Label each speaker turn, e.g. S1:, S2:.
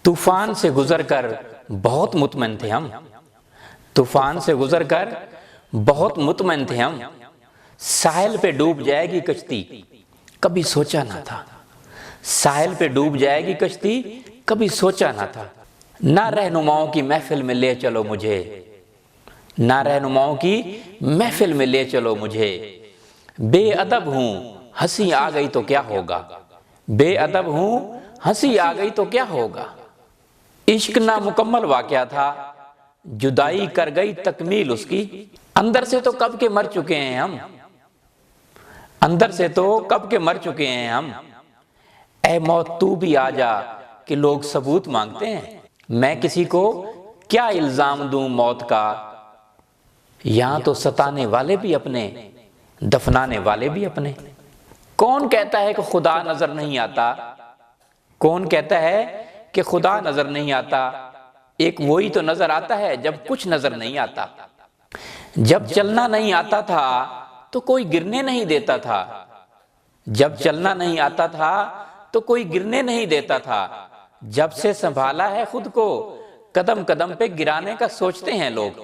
S1: طوفان سے گزر کر بہت مطمئن تھے ہم، طوفان سے گزر کر بہت مطمئن تھے ہم، ساحل پہ ڈوب جائے گی کشتی کبھی سوچا نہ تھا، ساحل پہ ڈوب جائے گی کشتی کبھی سوچا نہ تھا۔ نہ رہنماؤں کی محفل میں لے چلو مجھے، نہ رہنماؤں کی محفل میں لے چلو مجھے، بے ادب ہوں ہنسی آ گئی تو کیا ہوگا، بے ادب ہوں ہنسی آ گئی تو کیا ہوگا۔ عشق نامکمل واقعہ تھا، جدائی کر گئی تکمیل اس کی، اندر سے تو کب کے مر چکے ہیں ہم، اندر سے تو کب کے مر چکے ہیں ہم۔ اے موت تو بھی آ جا کہ لوگ ثبوت مانگتے ہیں، میں کسی کو کیا الزام دوں موت کا، یہاں تو ستانے والے بھی اپنے، دفنانے والے بھی اپنے۔ کون کہتا ہے کہ خدا نظر نہیں آتا، کون کہتا ہے کہ خدا نظر نہیں آتا، ایک وہی تو نظر آتا ہے جب کچھ نظر نہیں آتا۔ جب چلنا نہیں آتا تھا تو کوئی گرنے نہیں دیتا تھا، جب چلنا نہیں آتا تھا تو کوئی گرنے نہیں دیتا تھا، جب سے سنبھالا ہے خود کو قدم قدم پہ گرانے کا سوچتے ہیں لوگ۔